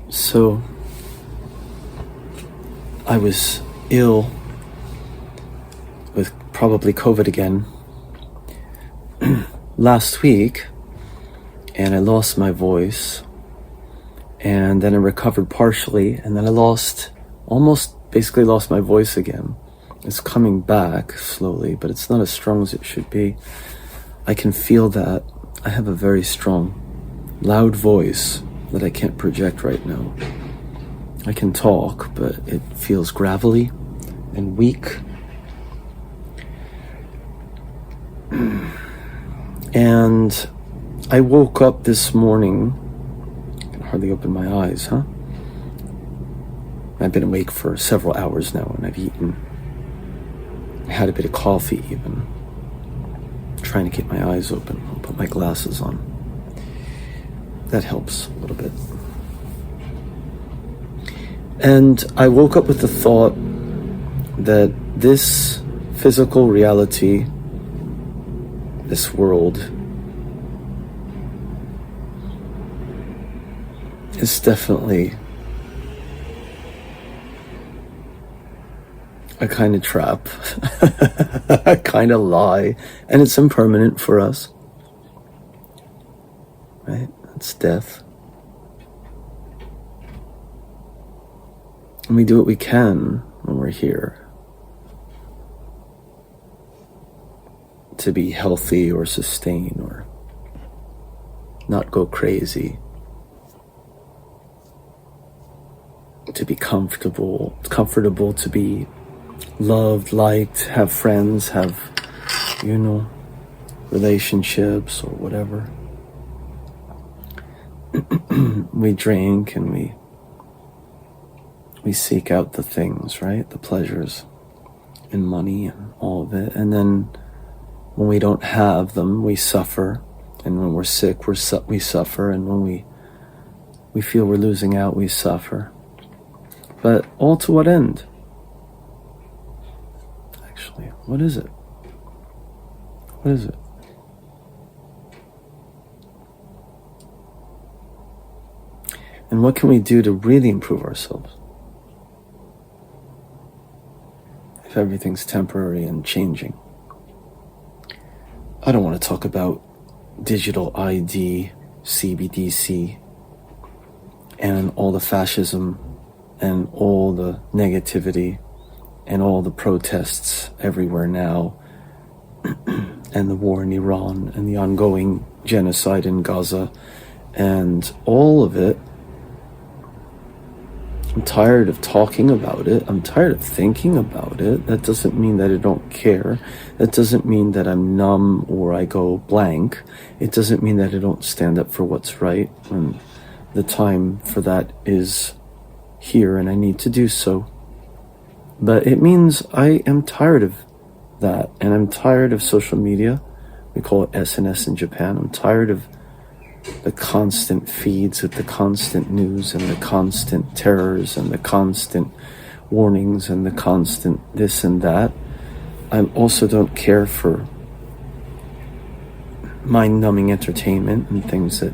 So I was ill with probably COVID again last week, and I lost my voice, and then I recovered partially, and then I basically lost my voice again. It's coming back slowly, but it's not as strong as it should be. I can feel that I have a very strong, loud voice that I can't project right now. I can talk, but it feels gravelly and weak. And I woke up this morning, I can hardly open my eyes, huh? I've been awake for several hours now, and I've eaten. I had a bit of coffee even. Trying to keep my eyes open. I'll put my glasses on. That helps a little bit. And I woke up with the thought that this physical reality, this world, is definitely a kind of trap, a kind of lie, and it's impermanent for us, right? It's death. And we do what we can when we're here to be healthy or sustain or not go crazy, to be comfortable to be loved, liked, have friends, have, relationships or whatever. We drink and we seek out the things, right? The pleasures and money and all of it. And then when we don't have them, we suffer. And when we're sick, we suffer. And when we feel we're losing out, we suffer. But all to what end? Actually, what is it? What is it? And what can we do to really improve ourselves? If everything's temporary and changing. I don't want to talk about digital ID, CBDC, and all the fascism and all the negativity and all the protests everywhere now, and the war in Iran and the ongoing genocide in Gaza and all of it. I'm tired of talking about it. I'm tired of thinking about it. That doesn't mean that I don't care. That doesn't mean that I'm numb or I go blank. It doesn't mean that I don't stand up for what's right when the time for that is here and I need to do so. But it means I am tired of that, and I'm tired of social media. We call it SNS in Japan. I'm tired of the constant feeds with the constant news and the constant terrors and the constant warnings and the constant this and that. I also don't care for mind-numbing entertainment and things that,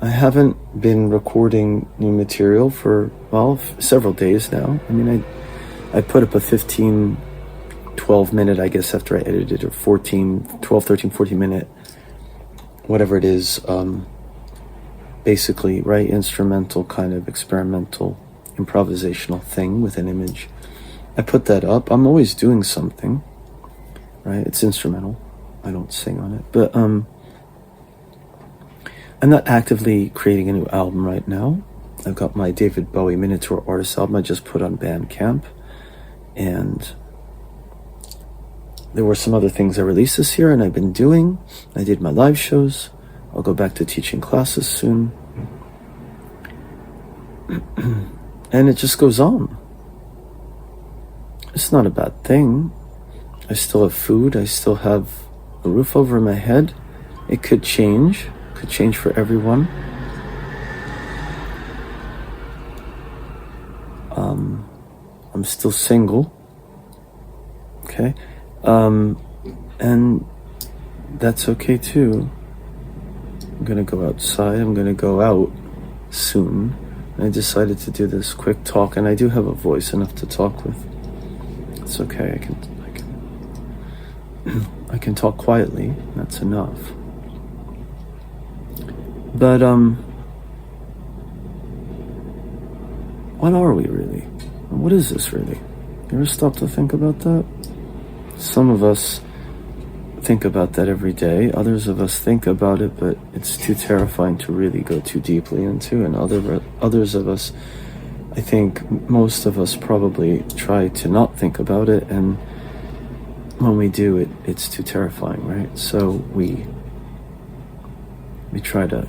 I haven't been recording new material for, several days now. I mean, I put up a 12 minute, I guess, after I edited, or 14 minute, whatever it is, basically, right, instrumental kind of experimental improvisational thing with an image. I put that up. I'm always doing something, right? It's instrumental. I don't sing on it, but I'm not actively creating a new album right now. I've got my David Bowie Miniature Artist album I just put on Bandcamp, and there were some other things I released this year and I've been doing. I did my live shows. I'll go back to teaching classes soon. And it just goes on. It's not a bad thing. I still have food. I still have a roof over my head. It could change. Could change for everyone. I'm still single. Okay. And that's okay too. I'm gonna go outside. I'm gonna go out soon. I decided to do this quick talk, and I do have a voice enough to talk with. It's okay. I can talk quietly. That's enough. But what are we really? What is this really? You ever stop to think about that? Some of us think about that every day. Others of us think about it, but it's too terrifying to really go too deeply into. And others of us, I think most of us probably try to not think about it, and when we do, it's too terrifying, right? So we try to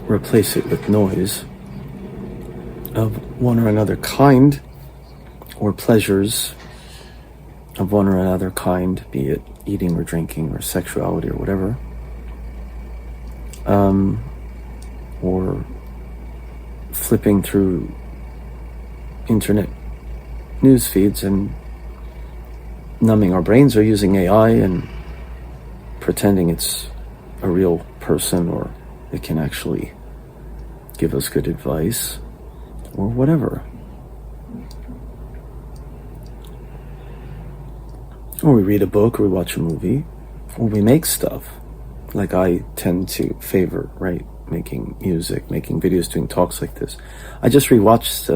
replace it with noise of one or another kind, or pleasures of one or another kind, be it eating or drinking or sexuality or whatever, or flipping through internet news feeds and numbing our brains, or using AI and pretending it's a real person, or it can actually give us good advice, or whatever. Or we read a book, or we watch a movie, or we make stuff. Like I tend to favor, right? Making music, making videos, doing talks like this. I just rewatched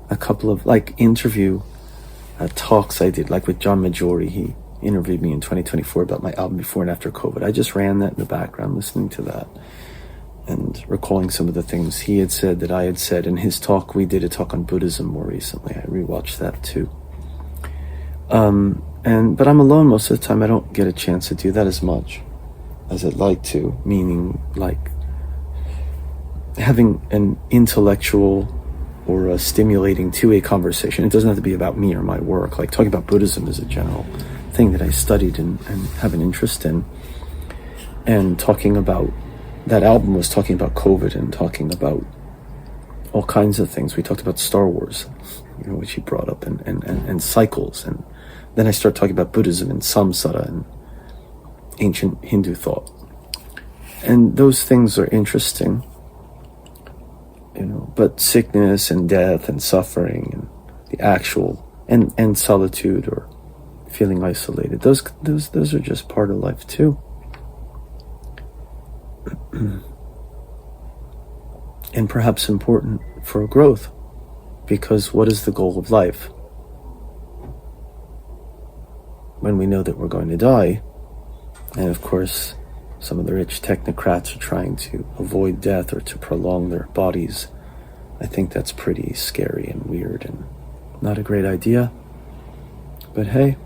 a couple of interview talks I did, like with John Majori. He interviewed me in 2024 about my album Before and After COVID. I just ran that in the background, listening to that and recalling some of the things he had said that I had said in his talk. We did a talk on Buddhism more recently. I rewatched that too. But I'm alone most of the time. I don't get a chance to do that as much as I'd like to, meaning like having an intellectual or a stimulating two-way conversation. It doesn't have to be about me or my work. Like talking about Buddhism is a general thing that I studied and have an interest in. And talking about, that album was talking about COVID and talking about all kinds of things. We talked about Star Wars, which he brought up, and cycles. And then I start talking about Buddhism and samsara and ancient Hindu thought. And those things are interesting, but sickness and death and suffering and the actual, and solitude or feeling isolated, those are just part of life too. And perhaps important for growth, because what is the goal of life? When we know that we're going to die, and of course some of the rich technocrats are trying to avoid death or to prolong their bodies, I think that's pretty scary and weird and not a great idea. But hey,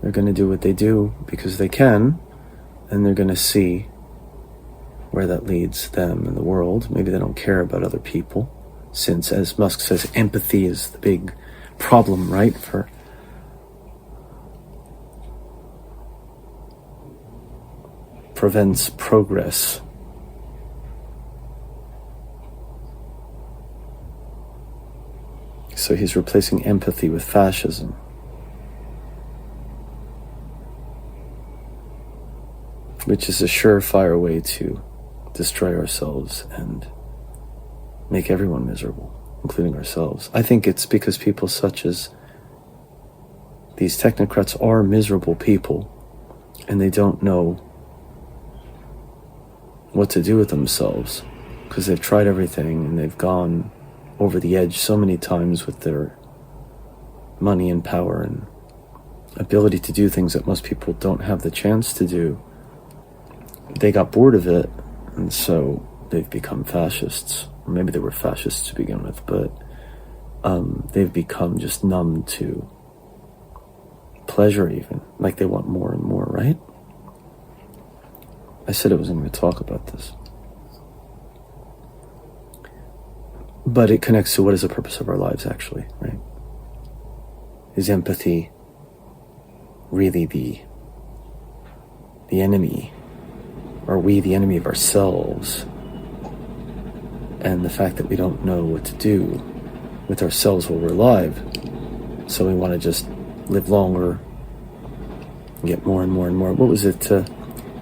they're going to do what they do because they can, and they're going to see where that leads them and the world. Maybe they don't care about other people, since, as Musk says, empathy is the big problem, right? Prevents progress. So he's replacing empathy with fascism. Which is a surefire way to destroy ourselves and make everyone miserable, including ourselves. I think it's because people such as these technocrats are miserable people, and they don't know what to do with themselves, because they've tried everything and they've gone over the edge so many times with their money and power and ability to do things that most people don't have the chance to do. They got bored of it, and so they've become fascists. Or maybe they were fascists to begin with, but they've become just numb to pleasure even. Like they want more and more, right? I said I wasn't going to talk about this. But it connects to what is the purpose of our lives, actually, right? Is empathy really the enemy? Are we the enemy of ourselves? And the fact that we don't know what to do with ourselves while we're alive, so we want to just live longer, get more and more and more. What was it?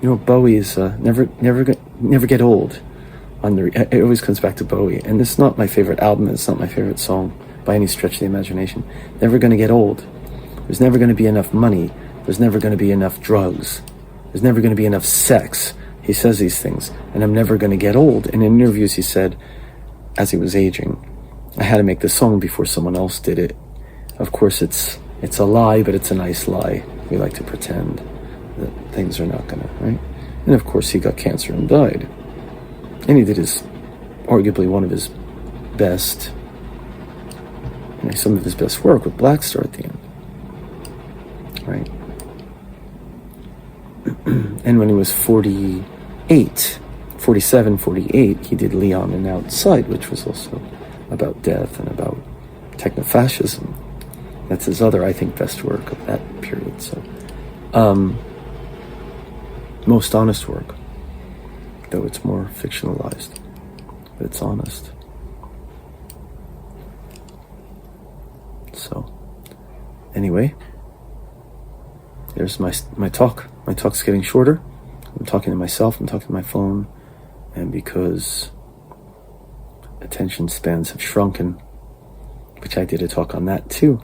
Bowie's never get old. It always comes back to Bowie, and this is not my favorite album. It's not my favorite song by any stretch of the imagination. Never going to get old. There's never going to be enough money. There's never going to be enough drugs. There's never going to be enough sex. He says these things, and I'm never going to get old. And in interviews, he said, as he was aging, I had to make this song before someone else did it. Of course, it's a lie, but it's a nice lie. We like to pretend that things are not gonna, right? And of course, he got cancer and died. And he did arguably one of his best, some of his best work with Black Star at the end, right? And when he was 47, 48, he did Leon and Outside, which was also about death and about technofascism. That's his other, I think, best work of that period. So, most honest work, though it's more fictionalized, but it's honest. So, anyway, there's my talk. My talk's getting shorter. I'm talking to myself, I'm talking to my phone, and because attention spans have shrunken, which I did a talk on that too.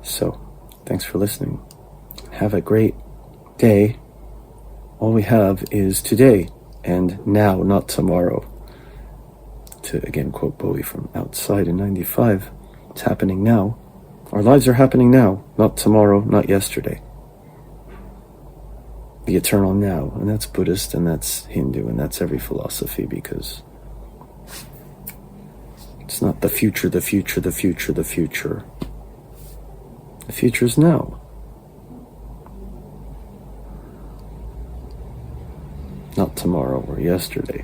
So, thanks for listening. Have a great day. All we have is today and now, not tomorrow. To again quote Bowie from Outside in 95, it's happening now. Our lives are happening now, not tomorrow, not yesterday. The eternal now, and that's Buddhist, and that's Hindu, and that's every philosophy, because it's not the future, the future, the future, the future. The future is now. Not tomorrow or yesterday.